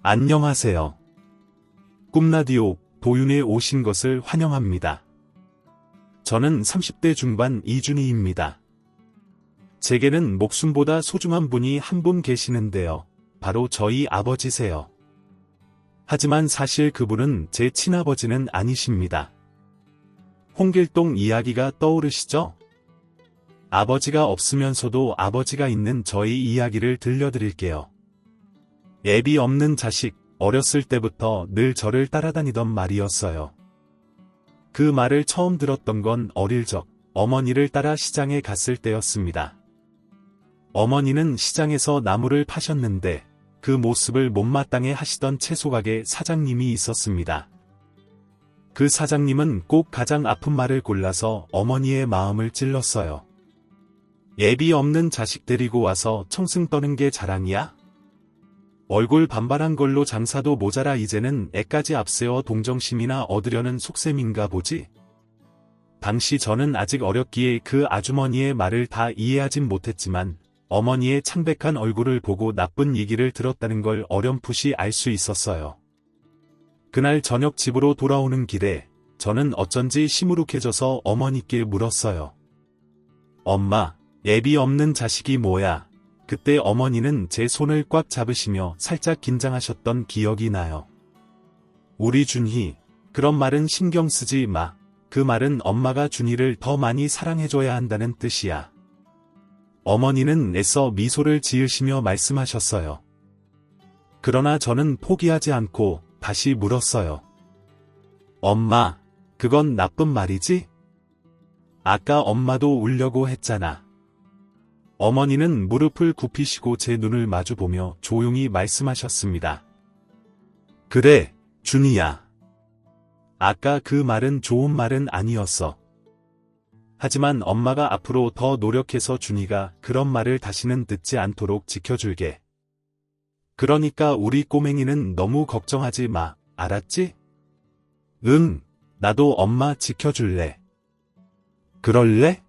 안녕하세요. 꿈라디오 도윤에 오신 것을 환영합니다. 저는 30대 중반 이준희입니다. 제게는 목숨보다 소중한 분이 한 분 계시는데요. 바로 저희 아버지세요. 하지만 사실 그분은 제 친아버지는 아니십니다. 홍길동 이야기가 떠오르시죠? 아버지가 없으면서도 아버지가 있는 저희 이야기를 들려드릴게요. 애비 없는 자식, 어렸을 때부터 늘 저를 따라다니던 말이었어요. 그 말을 처음 들었던 건 어릴 적 어머니를 따라 시장에 갔을 때였습니다. 어머니는 시장에서 나무를 파셨는데 그 모습을 못마땅해 하시던 채소가게 사장님이 있었습니다. 그 사장님은 꼭 가장 아픈 말을 골라서 어머니의 마음을 찔렀어요. 애비 없는 자식 데리고 와서 청승 떠는 게 자랑이야? 얼굴 반반한 걸로 장사도 모자라 이제는 애까지 앞세워 동정심이나 얻으려는 속셈인가 보지? 당시 저는 아직 어렸기에 그 아주머니의 말을 다 이해하진 못했지만 어머니의 창백한 얼굴을 보고 나쁜 얘기를 들었다는 걸 어렴풋이 알 수 있었어요. 그날 저녁 집으로 돌아오는 길에 저는 어쩐지 시무룩해져서 어머니께 물었어요. 엄마, 애비 없는 자식이 뭐야? 그때 어머니는 제 손을 꽉 잡으시며 살짝 긴장하셨던 기억이 나요. 우리 준희, 그런 말은 신경 쓰지 마. 그 말은 엄마가 준희를 더 많이 사랑해줘야 한다는 뜻이야. 어머니는 애써 미소를 지으시며 말씀하셨어요. 그러나 저는 포기하지 않고 다시 물었어요. 엄마, 그건 나쁜 말이지? 아까 엄마도 울려고 했잖아. 어머니는 무릎을 굽히시고 제 눈을 마주보며 조용히 말씀하셨습니다. 그래, 준희야. 아까 그 말은 좋은 말은 아니었어. 하지만 엄마가 앞으로 더 노력해서 준희가 그런 말을 다시는 듣지 않도록 지켜줄게. 그러니까 우리 꼬맹이는 너무 걱정하지 마, 알았지? 응, 나도 엄마 지켜줄래. 그럴래?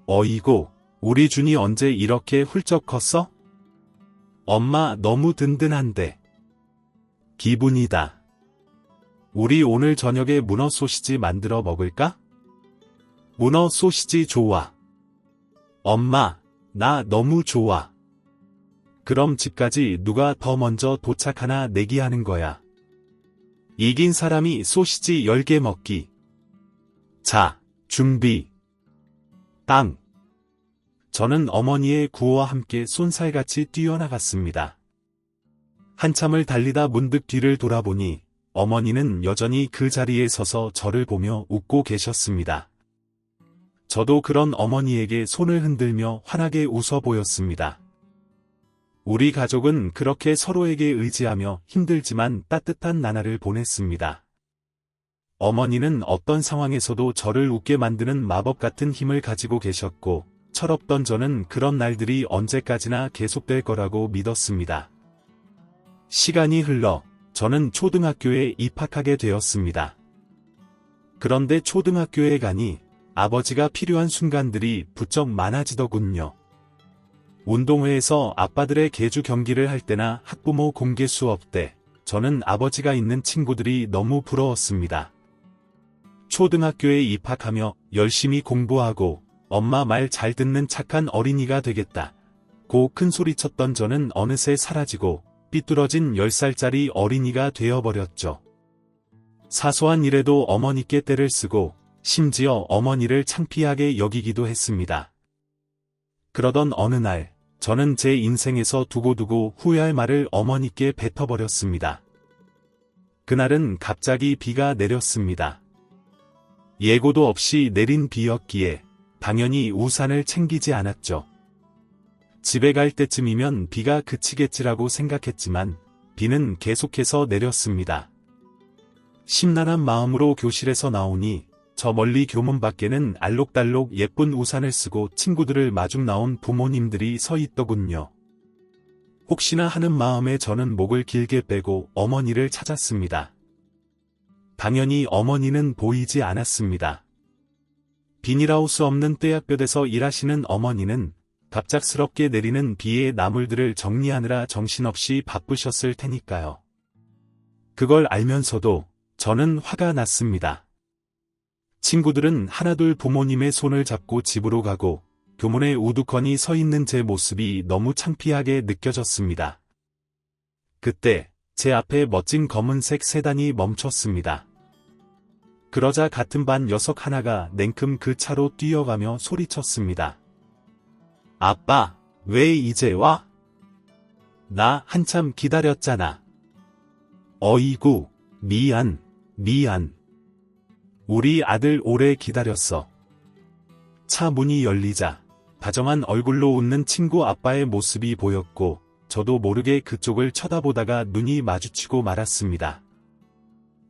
어이구. 우리 준이 언제 이렇게 훌쩍 컸어? 엄마 너무 든든한데. 기분이다. 우리 오늘 저녁에 문어 소시지 만들어 먹을까? 문어 소시지 좋아. 엄마, 나 너무 좋아. 그럼 집까지 누가 더 먼저 도착하나 내기하는 거야. 이긴 사람이 소시지 10개 먹기. 자, 준비. 땅. 저는 어머니의 구호와 함께 쏜살같이 뛰어나갔습니다. 한참을 달리다 문득 뒤를 돌아보니 어머니는 여전히 그 자리에 서서 저를 보며 웃고 계셨습니다. 저도 그런 어머니에게 손을 흔들며 환하게 웃어 보였습니다. 우리 가족은 그렇게 서로에게 의지하며 힘들지만 따뜻한 나날을 보냈습니다. 어머니는 어떤 상황에서도 저를 웃게 만드는 마법 같은 힘을 가지고 계셨고 철없던 저는 그런 날들이 언제까지나 계속될 거라고 믿었습니다. 시간이 흘러 저는 초등학교에 입학하게 되었습니다. 그런데 초등학교에 가니 아버지가 필요한 순간들이 부쩍 많아지더군요. 운동회에서 아빠들의 계주 경기를 할 때나 학부모 공개 수업 때 저는 아버지가 있는 친구들이 너무 부러웠습니다. 초등학교에 입학하며 열심히 공부하고 엄마 말 잘 듣는 착한 어린이가 되겠다. 고 큰 소리쳤던 저는 어느새 사라지고 삐뚤어진 10살짜리 어린이가 되어버렸죠. 사소한 일에도 어머니께 떼를 쓰고 심지어 어머니를 창피하게 여기기도 했습니다. 그러던 어느 날 저는 제 인생에서 두고두고 후회할 말을 어머니께 뱉어버렸습니다. 그날은 갑자기 비가 내렸습니다. 예고도 없이 내린 비였기에 당연히 우산을 챙기지 않았죠. 집에 갈 때쯤이면 비가 그치겠지라고 생각했지만 비는 계속해서 내렸습니다. 심란한 마음으로 교실에서 나오니 저 멀리 교문 밖에는 알록달록 예쁜 우산을 쓰고 친구들을 마중 나온 부모님들이 서 있더군요. 혹시나 하는 마음에 저는 목을 길게 빼고 어머니를 찾았습니다. 당연히 어머니는 보이지 않았습니다. 비닐하우스 없는 떼약볕에서 일하시는 어머니는 갑작스럽게 내리는 비의 나물들을 정리하느라 정신없이 바쁘셨을 테니까요. 그걸 알면서도 저는 화가 났습니다. 친구들은 하나둘 부모님의 손을 잡고 집으로 가고 교문에 우두커니 서 있는 제 모습이 너무 창피하게 느껴졌습니다. 그때 제 앞에 멋진 검은색 세단이 멈췄습니다. 그러자 같은 반 녀석 하나가 냉큼 그 차로 뛰어가며 소리쳤습니다. 아빠, 왜 이제 와? 나 한참 기다렸잖아. 어이구, 미안. 우리 아들 오래 기다렸어. 차 문이 열리자 다정한 얼굴로 웃는 친구 아빠의 모습이 보였고 저도 모르게 그쪽을 쳐다보다가 눈이 마주치고 말았습니다.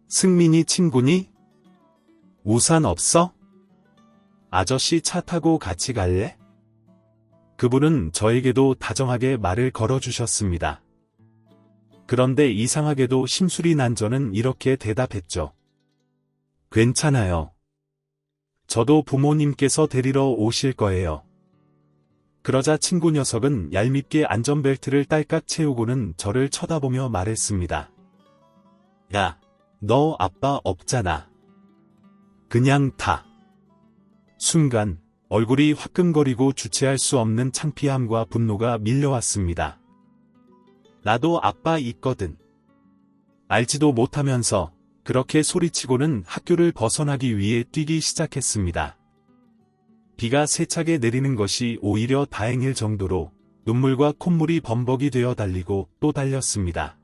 승민이 친구니? 우산 없어? 아저씨 차 타고 같이 갈래? 그분은 저에게도 다정하게 말을 걸어주셨습니다. 그런데 이상하게도 심술이 난 저는 이렇게 대답했죠. 괜찮아요. 저도 부모님께서 데리러 오실 거예요. 그러자 친구 녀석은 얄밉게 안전벨트를 딸깍 채우고는 저를 쳐다보며 말했습니다. 야, 너 아빠 없잖아. 그냥 타. 순간 얼굴이 화끈거리고 주체할 수 없는 창피함과 분노가 밀려왔습니다. 나도 아빠 있거든. 알지도 못하면서 그렇게 소리치고는 학교를 벗어나기 위해 뛰기 시작했습니다. 비가 세차게 내리는 것이 오히려 다행일 정도로 눈물과 콧물이 범벅이 되어 달리고 또 달렸습니다.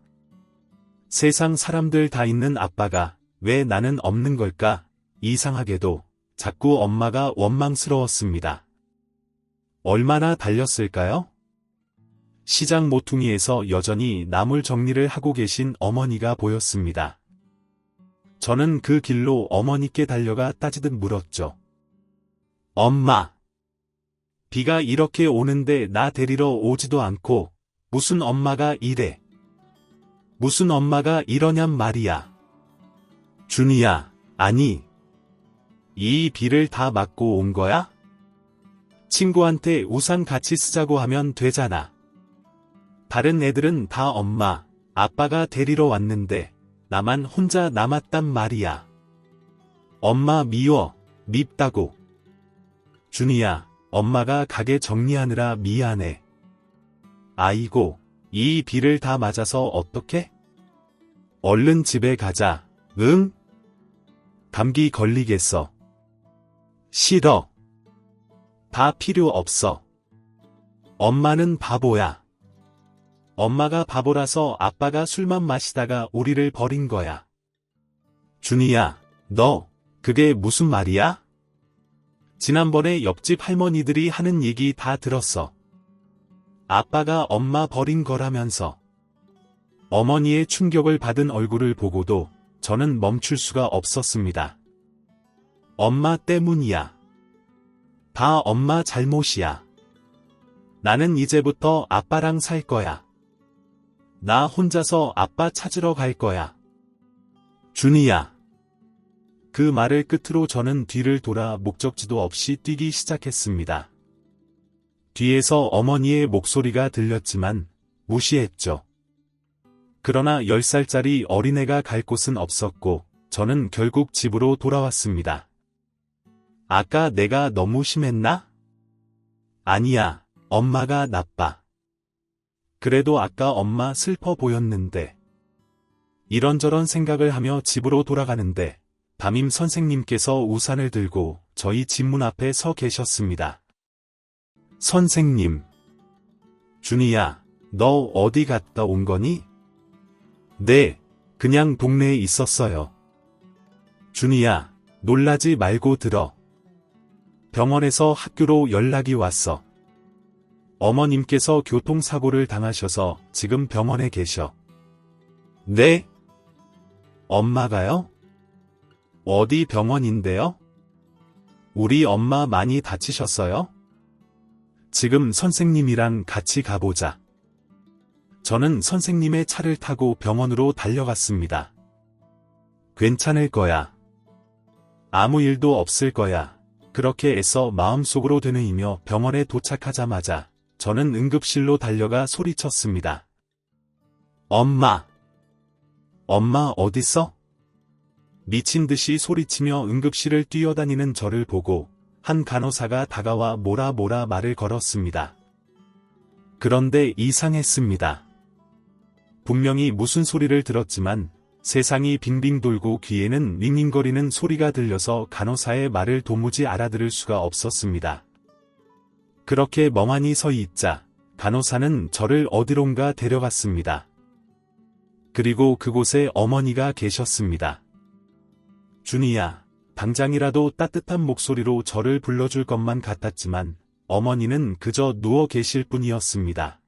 세상 사람들 다 있는 아빠가 왜 나는 없는 걸까? 이상하게도 자꾸 엄마가 원망스러웠습니다. 얼마나 달렸을까요? 시장 모퉁이에서 여전히 나물 정리를 하고 계신 어머니가 보였습니다. 저는 그 길로 어머니께 달려가 따지듯 물었죠. 엄마, 비가 이렇게 오는데 나 데리러 오지도 않고 무슨 엄마가 이래? 무슨 엄마가 이러냔 말이야. 준이야, 아니, 이 비를 다 맞고 온 거야? 친구한테 우산 같이 쓰자고 하면 되잖아. 다른 애들은 다 엄마, 아빠가 데리러 왔는데 나만 혼자 남았단 말이야. 엄마 미워, 밉다고. 준이야, 엄마가 가게 정리하느라 미안해. 아이고, 이 비를 다 맞아서 어떡해? 얼른 집에 가자, 응? 감기 걸리겠어. 싫어. 다 필요 없어. 엄마는 바보야. 엄마가 바보라서 아빠가 술만 마시다가 우리를 버린 거야. 준이야, 너, 그게 무슨 말이야? 지난번에 옆집 할머니들이 하는 얘기 다 들었어. 아빠가 엄마 버린 거라면서. 어머니의 충격을 받은 얼굴을 보고도 저는 멈출 수가 없었습니다. 엄마 때문이야. 다 엄마 잘못이야. 나는 이제부터 아빠랑 살 거야. 나 혼자서 아빠 찾으러 갈 거야. 준이야. 그 말을 끝으로 저는 뒤를 돌아 목적지도 없이 뛰기 시작했습니다. 뒤에서 어머니의 목소리가 들렸지만 무시했죠. 그러나 10살짜리 어린애가 갈 곳은 없었고 저는 결국 집으로 돌아왔습니다. 아까 내가 너무 심했나? 아니야, 엄마가 나빠. 그래도 아까 엄마 슬퍼 보였는데. 이런저런 생각을 하며 집으로 돌아가는데 담임 선생님께서 우산을 들고 저희 집 문 앞에 서 계셨습니다. 선생님. 준이야, 너 어디 갔다 온 거니? 네, 그냥 동네에 있었어요. 준이야, 놀라지 말고 들어. 병원에서 학교로 연락이 왔어. 어머님께서 교통사고를 당하셔서 지금 병원에 계셔. 네? 엄마가요? 어디 병원인데요? 우리 엄마 많이 다치셨어요? 지금 선생님이랑 같이 가보자. 저는 선생님의 차를 타고 병원으로 달려갔습니다. 괜찮을 거야. 아무 일도 없을 거야. 그렇게 애써 마음속으로 되뇌이며 병원에 도착하자마자 저는 응급실로 달려가 소리쳤습니다. 엄마! 엄마 어딨어? 미친 듯이 소리치며 응급실을 뛰어다니는 저를 보고 한 간호사가 다가와 뭐라 말을 걸었습니다. 그런데 이상했습니다. 분명히 무슨 소리를 들었지만 세상이 빙빙 돌고 귀에는 윙윙거리는 소리가 들려서 간호사의 말을 도무지 알아들을 수가 없었습니다. 그렇게 멍하니 서 있자 간호사는 저를 어디론가 데려갔습니다. 그리고 그곳에 어머니가 계셨습니다. 준이야, 당장이라도 따뜻한 목소리로 저를 불러줄 것만 같았지만 어머니는 그저 누워 계실 뿐이었습니다.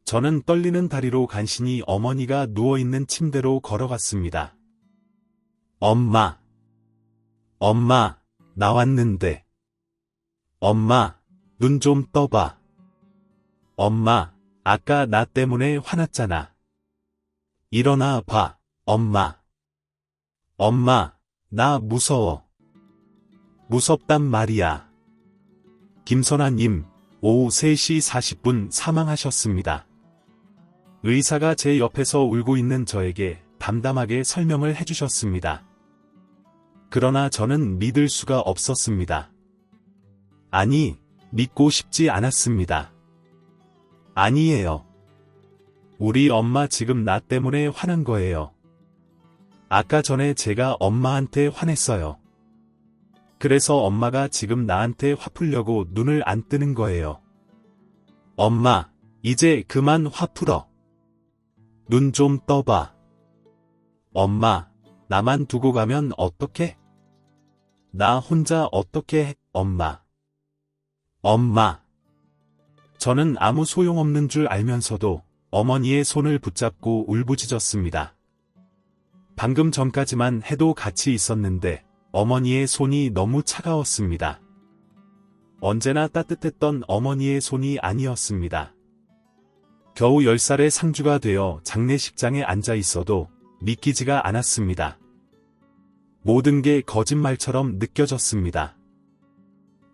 저는 떨리는 다리로 간신히 어머니가 누워있는 침대로 걸어갔습니다. 엄마, 나왔는데. 엄마, 눈 좀 떠봐. 엄마, 아까 나 때문에 화났잖아. 일어나 봐, 엄마. 엄마, 나 무서워. 무섭단 말이야. 김선아님, 오후 3시 40분 사망하셨습니다. 의사가 제 옆에서 울고 있는 저에게 담담하게 설명을 해주셨습니다. 그러나 저는 믿을 수가 없었습니다. 아니, 믿고 싶지 않았습니다. 아니에요. 우리 엄마 지금 나 때문에 화난 거예요. 아까 전에 제가 엄마한테 화냈어요. 그래서 엄마가 지금 나한테 화풀려고 눈을 안 뜨는 거예요. 엄마, 이제 그만 화풀어. 눈 좀 떠봐. 엄마, 나만 두고 가면 어떡해? 나 혼자 어떻게 해, 엄마. 엄마. 저는 아무 소용없는 줄 알면서도 어머니의 손을 붙잡고 울부짖었습니다. 방금 전까지만 해도 같이 있었는데 어머니의 손이 너무 차가웠습니다. 언제나 따뜻했던 어머니의 손이 아니었습니다. 겨우 10살의 상주가 되어 장례식장에 앉아 있어도 믿기지가 않았습니다. 모든 게 거짓말처럼 느껴졌습니다.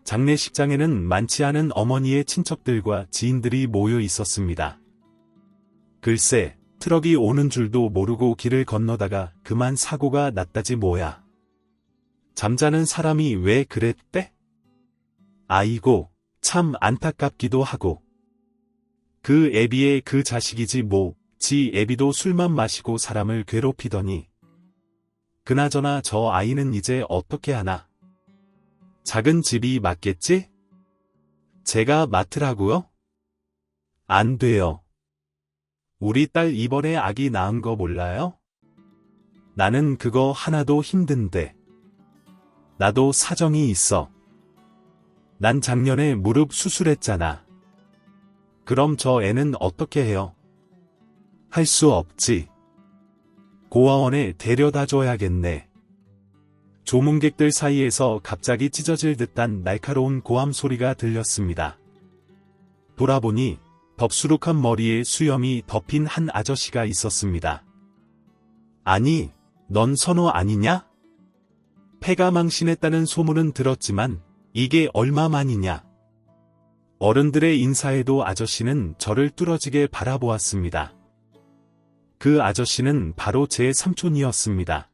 장례식장에는 많지 않은 어머니의 친척들과 지인들이 모여 있었습니다. 글쎄, 트럭이 오는 줄도 모르고 길을 건너다가 그만 사고가 났다지 뭐야. 잠자는 사람이 왜 그랬대? 아이고, 참 안타깝기도 하고. 그 애비의 그 자식이지 뭐, 지 애비도 술만 마시고 사람을 괴롭히더니. 그나저나 저 아이는 이제 어떻게 하나? 작은 집이 맞겠지? 제가 맡으라고요? 안 돼요. 우리 딸 이번에 아기 낳은 거 몰라요? 나는 그거 하나도 힘든데. 나도 사정이 있어. 난 작년에 무릎 수술했잖아. 그럼 저 애는 어떻게 해요? 할 수 없지. 고아원에 데려다 줘야겠네. 조문객들 사이에서 갑자기 찢어질 듯한 날카로운 고함 소리가 들렸습니다. 돌아보니 덥수룩한 머리에 수염이 덮인 한 아저씨가 있었습니다. 아니, 넌 선호 아니냐? 폐가 망신했다는 소문은 들었지만 이게 얼마만이냐? 어른들의 인사에도 아저씨는 저를 뚫어지게 바라보았습니다. 그 아저씨는 바로 제 삼촌이었습니다.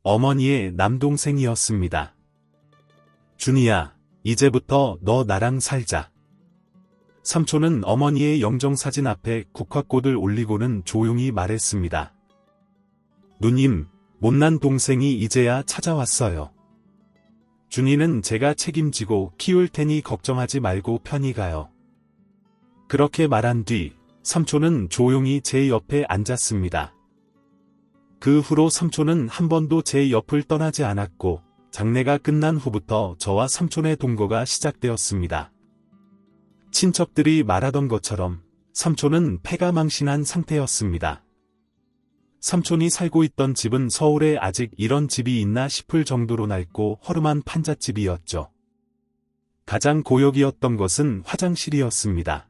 어머니의 남동생이었습니다. 준이야, 이제부터 너 나랑 살자. 삼촌은 어머니의 영정사진 앞에 국화꽃을 올리고는 조용히 말했습니다. 누님, 못난 동생이 이제야 찾아왔어요. 준이는 제가 책임지고 키울 테니 걱정하지 말고 편히 가요. 그렇게 말한 뒤 삼촌은 조용히 제 옆에 앉았습니다. 그 후로 삼촌은 한 번도 제 옆을 떠나지 않았고 장례가 끝난 후부터 저와 삼촌의 동거가 시작되었습니다. 친척들이 말하던 것처럼 삼촌은 폐가 망신한 상태였습니다. 삼촌이 살고 있던 집은 서울에 아직 이런 집이 있나 싶을 정도로 낡고 허름한 판잣집이었죠. 가장 고역이었던 것은 화장실이었습니다.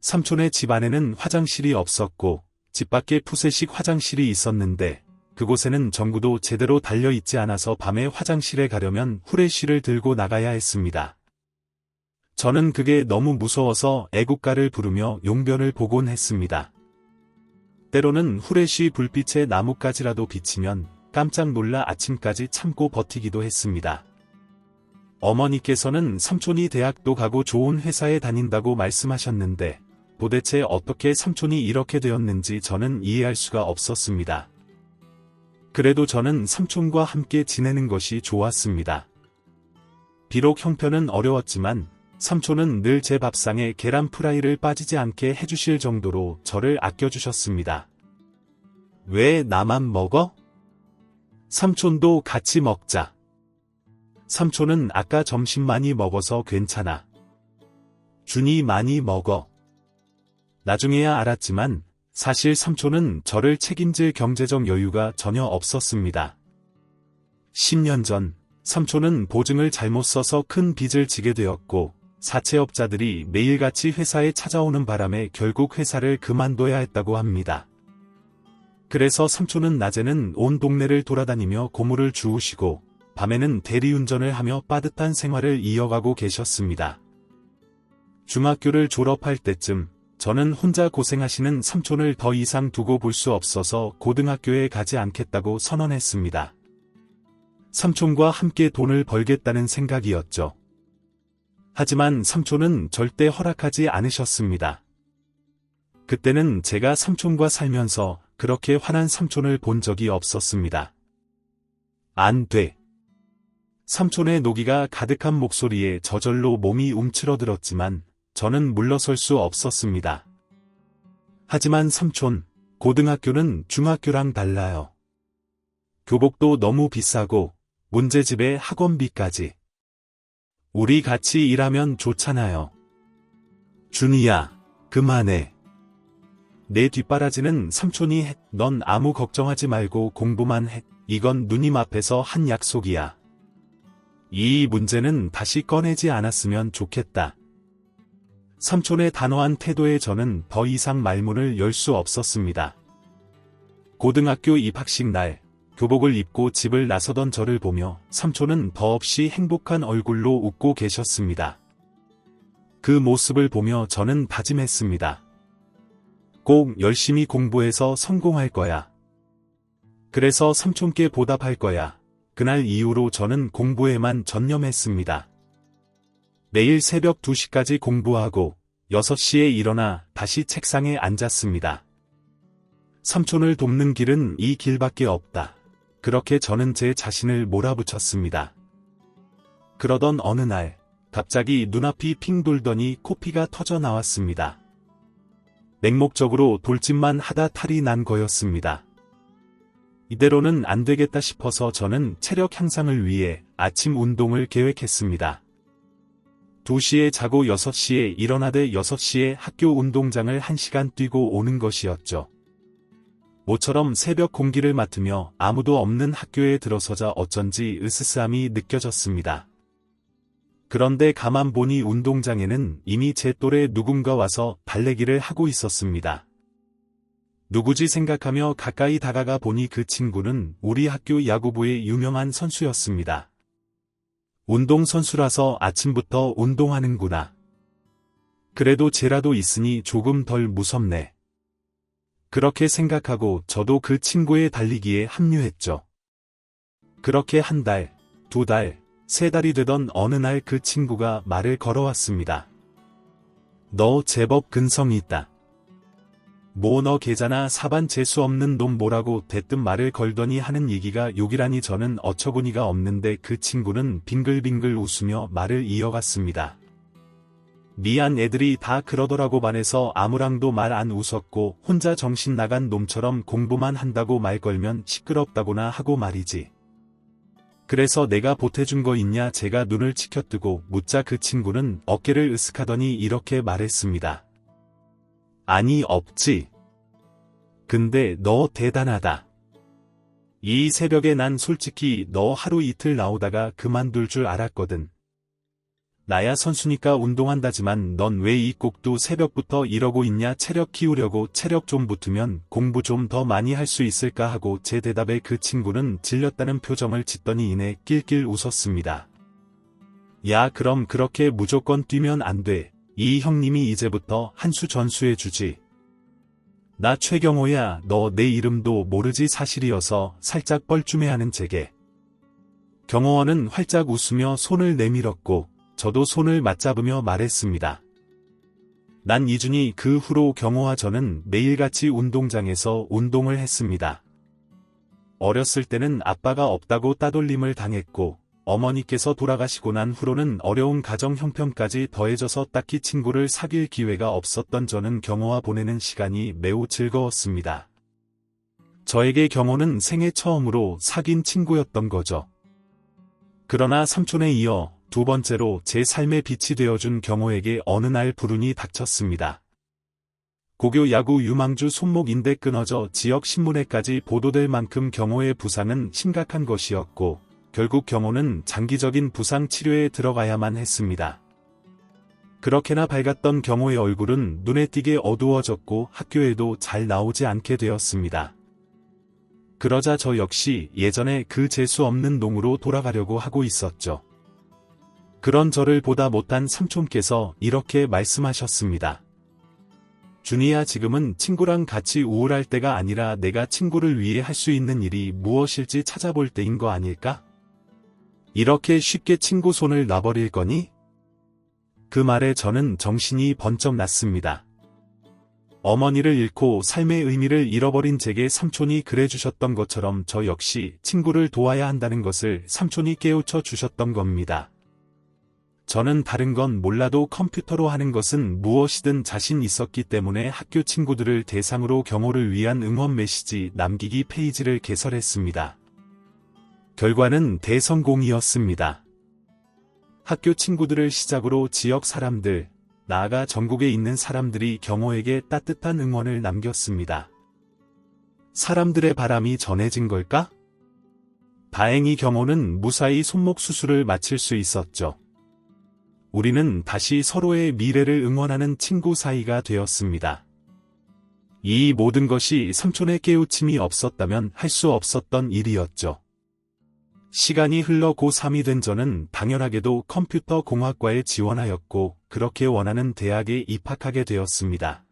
삼촌의 집 안에는 화장실이 없었고 집 밖에 푸세식 화장실이 있었는데 그곳에는 전구도 제대로 달려있지 않아서 밤에 화장실에 가려면 후레쉬를 들고 나가야 했습니다. 저는 그게 너무 무서워서 애국가를 부르며 용변을 보곤 했습니다. 때로는 후레쉬 불빛에 나뭇가지라도 비치면 깜짝 놀라 아침까지 참고 버티기도 했습니다. 어머니께서는 삼촌이 대학도 가고 좋은 회사에 다닌다고 말씀하셨는데 도대체 어떻게 삼촌이 이렇게 되었는지 저는 이해할 수가 없었습니다. 그래도 저는 삼촌과 함께 지내는 것이 좋았습니다. 비록 형편은 어려웠지만 삼촌은 늘 제 밥상에 계란 프라이를 빠지지 않게 해주실 정도로 저를 아껴주셨습니다. 왜 나만 먹어? 삼촌도 같이 먹자. 삼촌은 아까 점심 많이 먹어서 괜찮아. 준이 많이 먹어. 나중에야 알았지만 사실 삼촌은 저를 책임질 경제적 여유가 전혀 없었습니다. 10년 전 삼촌은 보증을 잘못 써서 큰 빚을 지게 되었고 사채업자들이 매일같이 회사에 찾아오는 바람에 결국 회사를 그만둬야 했다고 합니다. 그래서 삼촌은 낮에는 온 동네를 돌아다니며 고물을 주우시고 밤에는 대리운전을 하며 빠듯한 생활을 이어가고 계셨습니다. 중학교를 졸업할 때쯤 저는 혼자 고생하시는 삼촌을 더 이상 두고 볼 수 없어서 고등학교에 가지 않겠다고 선언했습니다. 삼촌과 함께 돈을 벌겠다는 생각이었죠. 하지만 삼촌은 절대 허락하지 않으셨습니다. 그때는 제가 삼촌과 살면서 그렇게 화난 삼촌을 본 적이 없었습니다. 안 돼. 삼촌의 노기가 가득한 목소리에 저절로 몸이 움츠러들었지만 저는 물러설 수 없었습니다. 하지만 삼촌, 고등학교는 중학교랑 달라요. 교복도 너무 비싸고 문제집에 학원비까지. 우리 같이 일하면 좋잖아요. 준이야, 그만해. 내 뒷바라지는 삼촌이 해. 넌 아무 걱정하지 말고 공부만 해. 이건 누님 앞에서 한 약속이야. 이 문제는 다시 꺼내지 않았으면 좋겠다. 삼촌의 단호한 태도에 저는 더 이상 말문을 열 수 없었습니다. 고등학교 입학식 날, 교복을 입고 집을 나서던 저를 보며 삼촌은 더없이 행복한 얼굴로 웃고 계셨습니다. 그 모습을 보며 저는 다짐했습니다. 꼭 열심히 공부해서 성공할 거야. 그래서 삼촌께 보답할 거야. 그날 이후로 저는 공부에만 전념했습니다. 매일 새벽 2시까지 공부하고 6시에 일어나 다시 책상에 앉았습니다. 삼촌을 돕는 길은 이 길밖에 없다. 그렇게 저는 제 자신을 몰아붙였습니다. 그러던 어느 날 갑자기 눈앞이 핑 돌더니 코피가 터져 나왔습니다. 맹목적으로 돌진만 하다 탈이 난 거였습니다. 이대로는 안 되겠다 싶어서 저는 체력 향상을 위해 아침 운동을 계획했습니다. 2시에 자고 6시에 일어나되 6시에 학교 운동장을 1시간 뛰고 오는 것이었죠. 모처럼 새벽 공기를 맡으며 아무도 없는 학교에 들어서자 어쩐지 으스스함이 느껴졌습니다. 그런데 가만 보니 운동장에는 이미 제 또래 누군가 와서 달래기를 하고 있었습니다. 누구지 생각하며 가까이 다가가 보니 그 친구는 우리 학교 야구부의 유명한 선수였습니다. 운동선수라서 아침부터 운동하는구나. 그래도 쟤라도 있으니 조금 덜 무섭네. 그렇게 생각하고 저도 그 친구의 달리기에 합류했죠. 그렇게 1달, 2달, 3달이 되던 어느 날 그 친구가 말을 걸어왔습니다. 너 제법 근성이 있다. 뭐 너 걔잖아. 사반 재수 없는 놈 뭐라고 대뜸 말을 걸더니 하는 얘기가 욕이라니 저는 어처구니가 없는데 그 친구는 빙글빙글 웃으며 말을 이어갔습니다. 미안 애들이 다 그러더라고 반해서 아무랑도 말 안 웃었고 혼자 정신 나간 놈처럼 공부만 한다고 말 걸면 시끄럽다고나 하고 말이지. 그래서 내가 보태준 거 있냐 제가 눈을 치켜뜨고 묻자 그 친구는 어깨를 으쓱하더니 이렇게 말했습니다. 아니 없지. 근데 너 대단하다. 이 새벽에 난 솔직히 너 하루 이틀 나오다가 그만둘 줄 알았거든. 나야 선수니까 운동한다지만 넌 왜 이 꼭두 새벽부터 이러고 있냐 체력 키우려고 체력 좀 붙으면 공부 좀 더 많이 할 수 있을까 하고 제 대답에 그 친구는 질렸다는 표정을 짓더니 이내 낄낄 웃었습니다. 야, 그럼 그렇게 무조건 뛰면 안 돼. 이 형님이 이제부터 한 수 전수해주지. 나 최경호야. 너 내 이름도 모르지. 사실이어서 살짝 뻘쭘해하는 제게. 경호원은 활짝 웃으며 손을 내밀었고 저도 손을 맞잡으며 말했습니다. 난 이준이. 그 후로 경호와 저는 매일같이 운동장에서 운동을 했습니다. 어렸을 때는 아빠가 없다고 따돌림을 당했고 어머니께서 돌아가시고 난 후로는 어려운 가정 형편까지 더해져서 딱히 친구를 사귈 기회가 없었던 저는 경호와 보내는 시간이 매우 즐거웠습니다. 저에게 경호는 생애 처음으로 사귄 친구였던 거죠. 그러나 삼촌에 이어 두 번째로 제 삶의 빛이 되어준 경호에게 어느 날 불운이 닥쳤습니다. 고교 야구 유망주 손목 인대 끊어져 지역 신문에까지 보도될 만큼 경호의 부상은 심각한 것이었고 결국 경호는 장기적인 부상 치료에 들어가야만 했습니다. 그렇게나 밝았던 경호의 얼굴은 눈에 띄게 어두워졌고 학교에도 잘 나오지 않게 되었습니다. 그러자 저 역시 예전에 그 재수 없는 농으로 돌아가려고 하고 있었죠. 그런 저를 보다 못한 삼촌께서 이렇게 말씀하셨습니다. 준이야, 지금은 친구랑 같이 우울할 때가 아니라 내가 친구를 위해 할 수 있는 일이 무엇일지 찾아볼 때인 거 아닐까? 이렇게 쉽게 친구 손을 놔버릴 거니? 그 말에 저는 정신이 번쩍 났습니다. 어머니를 잃고 삶의 의미를 잃어버린 제게 삼촌이 그래주셨던 것처럼 저 역시 친구를 도와야 한다는 것을 삼촌이 깨우쳐 주셨던 겁니다. 저는 다른 건 몰라도 컴퓨터로 하는 것은 무엇이든 자신 있었기 때문에 학교 친구들을 대상으로 경호를 위한 응원 메시지 남기기 페이지를 개설했습니다. 결과는 대성공이었습니다. 학교 친구들을 시작으로 지역 사람들, 나아가 전국에 있는 사람들이 경호에게 따뜻한 응원을 남겼습니다. 사람들의 바람이 전해진 걸까? 다행히 경호는 무사히 손목 수술을 마칠 수 있었죠. 우리는 다시 서로의 미래를 응원하는 친구 사이가 되었습니다. 이 모든 것이 삼촌의 깨우침이 없었다면 할 수 없었던 일이었죠. 시간이 흘러 고3이 된 저는 당연하게도 컴퓨터 공학과에 지원하였고 그렇게 원하는 대학에 입학하게 되었습니다.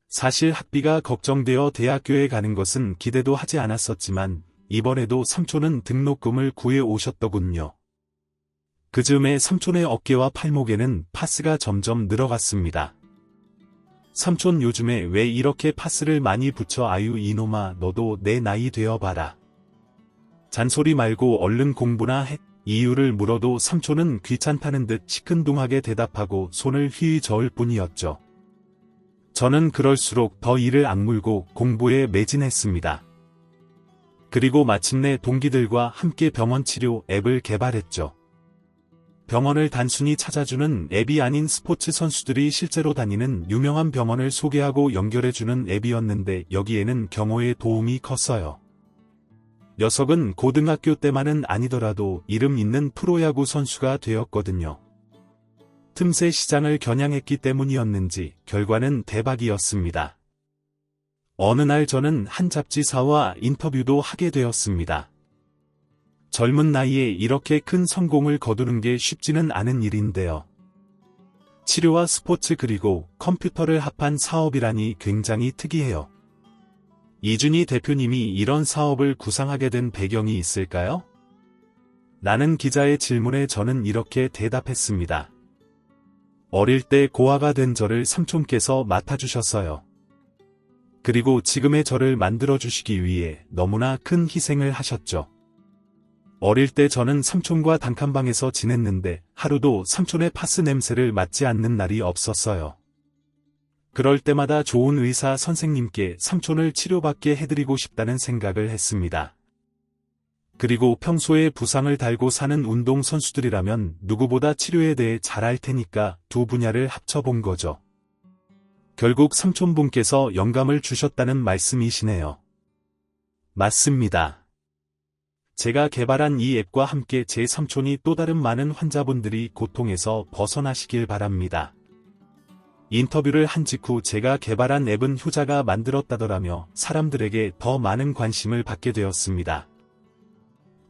사실 학비가 걱정되어 대학교에 가는 것은 기대도 하지 않았었지만 이번에도 삼촌은 등록금을 구해 오셨더군요. 그 즈음에 삼촌의 어깨와 팔목에는 파스가 점점 늘어갔습니다. 삼촌, 요즘에 왜 이렇게 파스를 많이 붙여? 아유 이놈아, 너도 내 나이 되어봐라. 잔소리 말고 얼른 공부나 해. 이유를 물어도 삼촌은 귀찮다는 듯 시큰둥하게 대답하고 손을 휘휘 저을 뿐이었죠. 저는 그럴수록 더 이를 악물고 공부에 매진했습니다. 그리고 마침내 동기들과 함께 병원 치료 앱을 개발했죠. 병원을 단순히 찾아주는 앱이 아닌 스포츠 선수들이 실제로 다니는 유명한 병원을 소개하고 연결해주는 앱이었는데 여기에는 경호의 도움이 컸어요. 녀석은 고등학교 때만은 아니더라도 이름 있는 프로야구 선수가 되었거든요. 틈새 시장을 겨냥했기 때문이었는지 결과는 대박이었습니다. 어느 날 저는 한 잡지사와 인터뷰도 하게 되었습니다. 젊은 나이에 이렇게 큰 성공을 거두는 게 쉽지는 않은 일인데요. 치료와 스포츠 그리고 컴퓨터를 합한 사업이라니 굉장히 특이해요. 이준희 대표님이 이런 사업을 구상하게 된 배경이 있을까요? 라는 기자의 질문에 저는 이렇게 대답했습니다. 어릴 때 고아가 된 저를 삼촌께서 맡아주셨어요. 그리고 지금의 저를 만들어주시기 위해 너무나 큰 희생을 하셨죠. 어릴 때 저는 삼촌과 단칸방에서 지냈는데 하루도 삼촌의 파스 냄새를 맡지 않는 날이 없었어요. 그럴 때마다 좋은 의사 선생님께 삼촌을 치료받게 해드리고 싶다는 생각을 했습니다. 그리고 평소에 부상을 달고 사는 운동선수들이라면 누구보다 치료에 대해 잘 알 테니까 두 분야를 합쳐본 거죠. 결국 삼촌분께서 영감을 주셨다는 말씀이시네요. 맞습니다. 제가 개발한 이 앱과 함께 제 삼촌이 또 다른 많은 환자분들이 고통에서 벗어나시길 바랍니다. 인터뷰를 한 직후 제가 개발한 앱은 효자가 만들었다더라며 사람들에게 더 많은 관심을 받게 되었습니다.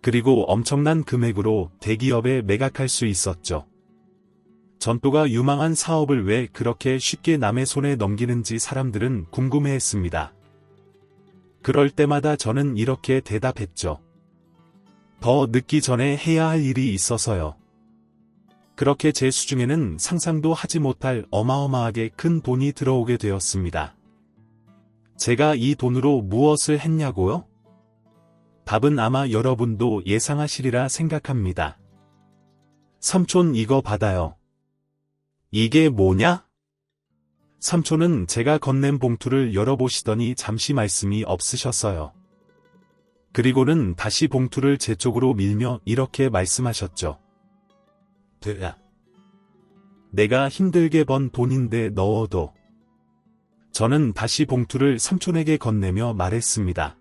그리고 엄청난 금액으로 대기업에 매각할 수 있었죠. 전또가 유망한 사업을 왜 그렇게 쉽게 남의 손에 넘기는지 사람들은 궁금해했습니다. 그럴 때마다 저는 이렇게 대답했죠. 더 늦기 전에 해야 할 일이 있어서요. 그렇게 제 수중에는 상상도 하지 못할 어마어마하게 큰 돈이 들어오게 되었습니다. 제가 이 돈으로 무엇을 했냐고요? 답은 아마 여러분도 예상하시리라 생각합니다. 삼촌 이거 받아요. 이게 뭐냐? 삼촌은 제가 건넨 봉투를 열어보시더니 잠시 말씀이 없으셨어요. 그리고는 다시 봉투를 제 쪽으로 밀며 이렇게 말씀하셨죠. 돼야. 내가 힘들게 번 돈인데 넣어도. 저는 다시 봉투를 삼촌에게 건네며 말했습니다.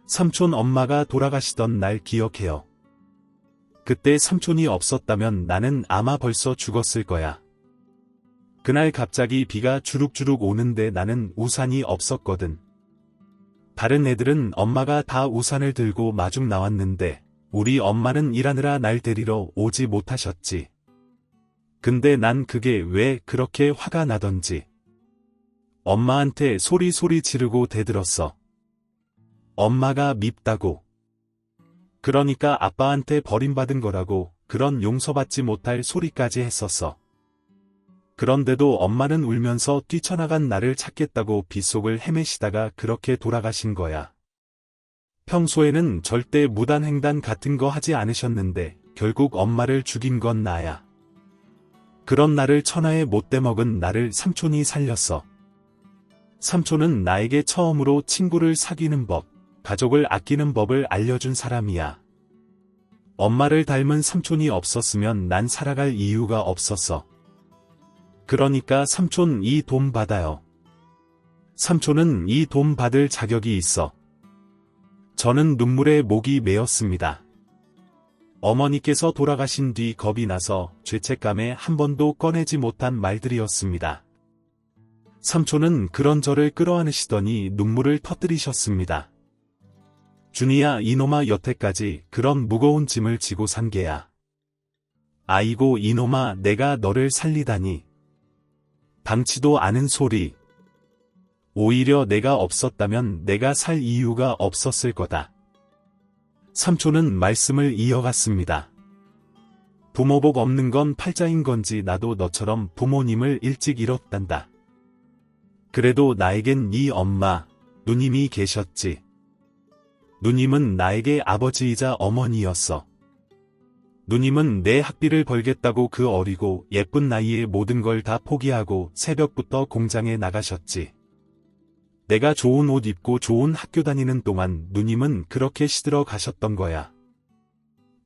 삼촌 엄마가 돌아가시던 날 기억해요. 그때 삼촌이 없었다면 나는 아마 벌써 죽었을 거야. 그날 갑자기 비가 주룩주룩 오는데 나는 우산이 없었거든. 다른 애들은 엄마가 다 우산을 들고 마중 나왔는데 우리 엄마는 일하느라 날 데리러 오지 못하셨지. 근데 난 그게 왜 그렇게 화가 나던지. 엄마한테 소리 지르고 대들었어. 엄마가 밉다고. 그러니까 아빠한테 버림받은 거라고 그런 용서받지 못할 소리까지 했었어. 그런데도 엄마는 울면서 뛰쳐나간 나를 찾겠다고 빗속을 헤매시다가 그렇게 돌아가신 거야. 평소에는 절대 무단횡단 같은 거 하지 않으셨는데 결국 엄마를 죽인 건 나야. 그런 나를 천하에 못돼 먹은 나를 삼촌이 살렸어. 삼촌은 나에게 처음으로 친구를 사귀는 법, 가족을 아끼는 법을 알려준 사람이야. 엄마를 닮은 삼촌이 없었으면 난 살아갈 이유가 없었어. 그러니까 삼촌 이 돈 받아요. 삼촌은 이 돈 받을 자격이 있어. 저는 눈물에 목이 메었습니다. 어머니께서 돌아가신 뒤 겁이 나서 죄책감에 한 번도 꺼내지 못한 말들이었습니다. 삼촌은 그런 저를 끌어안으시더니 눈물을 터뜨리셨습니다. 준이야 이놈아 여태까지 그런 무거운 짐을 지고 산 게야. 아이고 이놈아 내가 너를 살리다니. 당치도 않은 소리. 오히려 내가 없었다면 내가 살 이유가 없었을 거다. 삼촌은 말씀을 이어갔습니다. 부모복 없는 건 팔자인 건지 나도 너처럼 부모님을 일찍 잃었단다. 그래도 나에겐 네 엄마, 누님이 계셨지. 누님은 나에게 아버지이자 어머니였어. 누님은 내 학비를 벌겠다고 그 어리고 예쁜 나이에 모든 걸 다 포기하고 새벽부터 공장에 나가셨지. 내가 좋은 옷 입고 좋은 학교 다니는 동안 누님은 그렇게 시들어 가셨던 거야.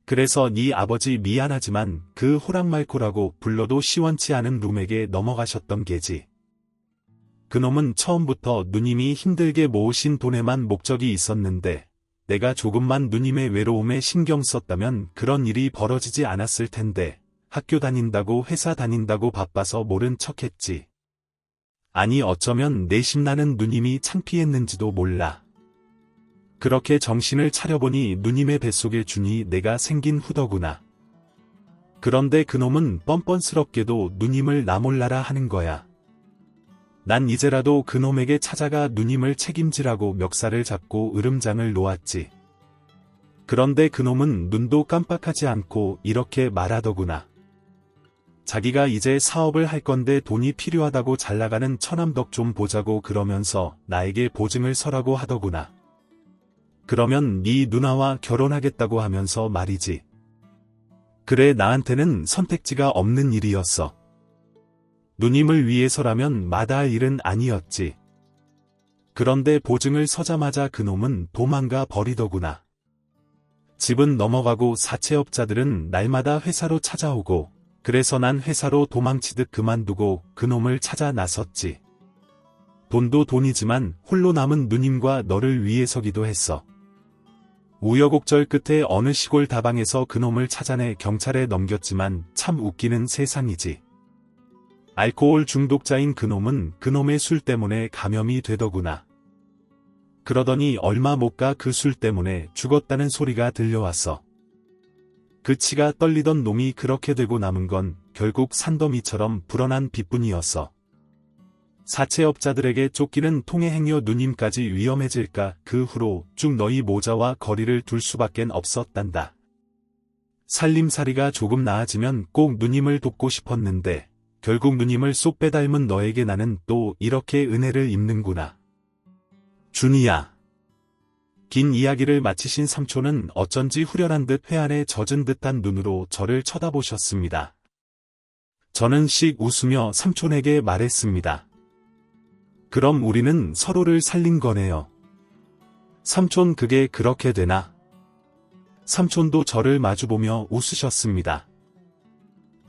그래서 네 아버지 미안하지만 그 호랑말코라고 불러도 시원치 않은 룸에게 넘어가셨던 게지. 그놈은 처음부터 누님이 힘들게 모으신 돈에만 목적이 있었는데 내가 조금만 누님의 외로움에 신경 썼다면 그런 일이 벌어지지 않았을 텐데 학교 다닌다고 회사 다닌다고 바빠서 모른 척했지. 아니 어쩌면 내심나는 누님이 창피했는지도 몰라. 그렇게 정신을 차려보니 누님의 뱃속에 준이 내가 생긴 후더구나. 그런데 그놈은 뻔뻔스럽게도 누님을 나 몰라라 하는 거야. 난 이제라도 그놈에게 찾아가 누님을 책임지라고 멱살을 잡고 으름장을 놓았지. 그런데 그놈은 눈도 깜빡하지 않고 이렇게 말하더구나. 자기가 이제 사업을 할 건데 돈이 필요하다고 잘나가는 처남덕 좀 보자고 그러면서 나에게 보증을 서라고 하더구나. 그러면 네 누나와 결혼하겠다고 하면서 말이지. 그래 나한테는 선택지가 없는 일이었어. 누님을 위해서라면 마다할 일은 아니었지. 그런데 보증을 서자마자 그놈은 도망가 버리더구나. 집은 넘어가고 사채업자들은 날마다 회사로 찾아오고 그래서 난 회사로 도망치듯 그만두고 그놈을 찾아 나섰지. 돈도 돈이지만 홀로 남은 누님과 너를 위해서기도 했어. 우여곡절 끝에 어느 시골 다방에서 그놈을 찾아내 경찰에 넘겼지만 참 웃기는 세상이지. 알코올 중독자인 그놈은 그놈의 술 때문에 감염이 되더구나. 그러더니 얼마 못 가 그 술 때문에 죽었다는 소리가 들려왔어. 그 치가 떨리던 놈이 그렇게 되고 남은 건 결국 산더미처럼 불어난 빚뿐이었어. 사채업자들에게 쫓기는 통해행여 누님까지 위험해질까 그 후로 쭉 너희 모자와 거리를 둘 수밖엔 없었단다. 살림살이가 조금 나아지면 꼭 누님을 돕고 싶었는데 결국 누님을 쏙 빼닮은 너에게 나는 또 이렇게 은혜를 입는구나. 준이야. 긴 이야기를 마치신 삼촌은 어쩐지 후련한 듯 회한에 젖은 듯한 눈으로 저를 쳐다보셨습니다. 저는 씩 웃으며 삼촌에게 말했습니다. 그럼 우리는 서로를 살린 거네요. 삼촌 그게 그렇게 되나? 삼촌도 저를 마주보며 웃으셨습니다.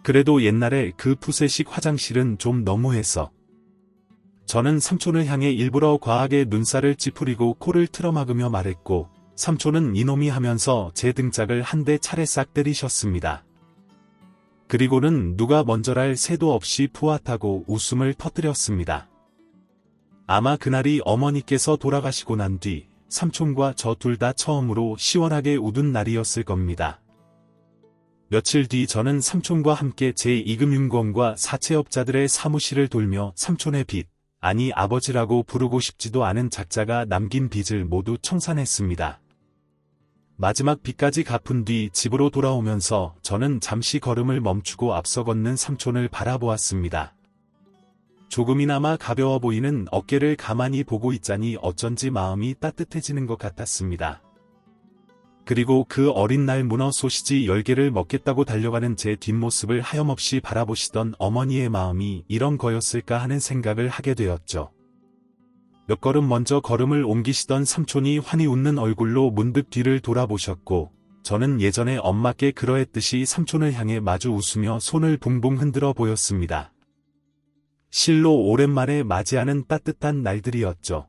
그래도 옛날에 그 푸세식 화장실은 좀 너무했어. 저는 삼촌을 향해 일부러 과하게 눈살을 찌푸리고 코를 틀어막으며 말했고 삼촌은 이놈이 하면서 제 등짝을 한 대 차례 싹 때리셨습니다. 그리고는 누가 먼저랄 새도 없이 푸앗하고 웃음을 터뜨렸습니다. 아마 그날이 어머니께서 돌아가시고 난 뒤 삼촌과 저 둘 다 처음으로 시원하게 웃은 날이었을 겁니다. 며칠 뒤 저는 삼촌과 함께 제2금융권과 사채업자들의 사무실을 돌며 삼촌의 빚, 아니 아버지라고 부르고 싶지도 않은 작자가 남긴 빚을 모두 청산했습니다. 마지막 빚까지 갚은 뒤 집으로 돌아오면서 저는 잠시 걸음을 멈추고 앞서 걷는 삼촌을 바라보았습니다. 조금이나마 가벼워 보이는 어깨를 가만히 보고 있자니 어쩐지 마음이 따뜻해지는 것 같았습니다. 그리고 그 어린 날 문어 소시지 10개를 먹겠다고 달려가는 제 뒷모습을 하염없이 바라보시던 어머니의 마음이 이런 거였을까 하는 생각을 하게 되었죠. 몇 걸음 먼저 걸음을 옮기시던 삼촌이 환히 웃는 얼굴로 문득 뒤를 돌아보셨고 저는 예전에 엄마께 그러했듯이 삼촌을 향해 마주 웃으며 손을 붕붕 흔들어 보였습니다. 실로 오랜만에 맞이하는 따뜻한 날들이었죠.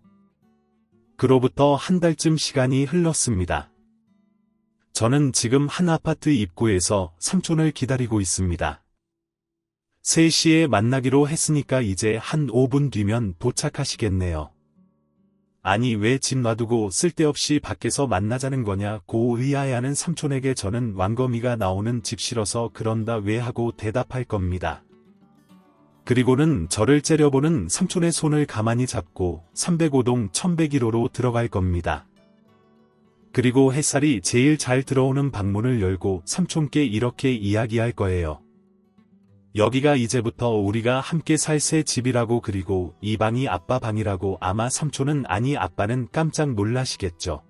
그로부터 한 달쯤 시간이 흘렀습니다. 저는 지금 한 아파트 입구에서 삼촌을 기다리고 있습니다. 3시에 만나기로 했으니까 이제 한 5분 뒤면 도착하시겠네요. 아니 왜 집 놔두고 쓸데없이 밖에서 만나자는 거냐 고 의아해하는 삼촌에게 저는 왕거미가 나오는 집 싫어서 그런다 왜 하고 대답할 겁니다. 그리고는 저를 째려보는 삼촌의 손을 가만히 잡고 305동 1101호로 들어갈 겁니다. 그리고 햇살이 제일 잘 들어오는 방문을 열고 삼촌께 이렇게 이야기할 거예요. 여기가 이제부터 우리가 함께 살 새 집이라고 그리고 이 방이 아빠 방이라고 아마 삼촌은 아니 아빠는 깜짝 놀라시겠죠.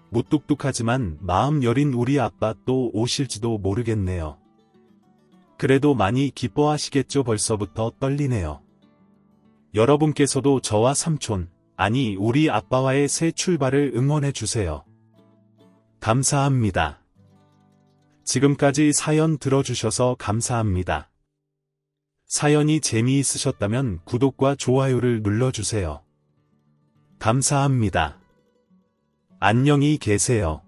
무뚝뚝하지만 마음 여린 우리 아빠 또 오실지도 모르겠네요. 그래도 많이 기뻐하시겠죠. 벌써부터 떨리네요. 여러분께서도 저와 삼촌, 아니 우리 아빠와의 새 출발을 응원해주세요. 감사합니다. 지금까지 사연 들어주셔서 감사합니다. 사연이 재미있으셨다면 구독과 좋아요를 눌러주세요. 감사합니다. 안녕히 계세요.